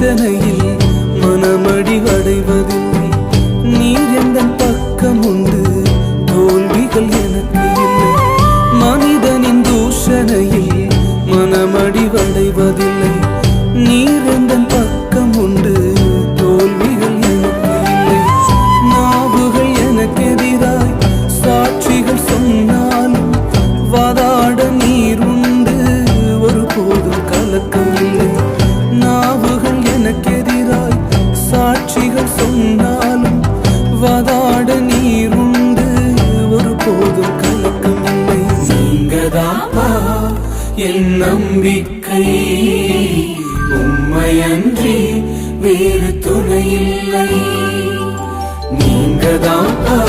தூஷணையில் மனமடிவடைவதில்லை. நீர் எந்தன் பக்கம் உண்டு, தோல்விகள் எனக்கு இல்லை. மனிதனின் தூஷணையில் மனமடிவடைவதில்லை. நீர் எந்தன் பக்கம் உண்டு, தோல்விகள் எனக்கு இல்லை. நாவுகள் எனக்கு எதிராய் சாட்சிகள் சொன்னாலும் வாதாட நீர் உண்டு, ஒருபோதும் கலக்கம் இல்லை. நாவுகள் எனக்கு எதிராய் சாட்சிகள் சொன்னாலும் வாதாட நீர் உண்டு, ஒருபோதும் கலக்கம் இல்லை. நீங்கதாப்பா என் நம்பிக்கை, உம்மையன்றி வேறு துணை இல்லை. நீங்கதாப்பா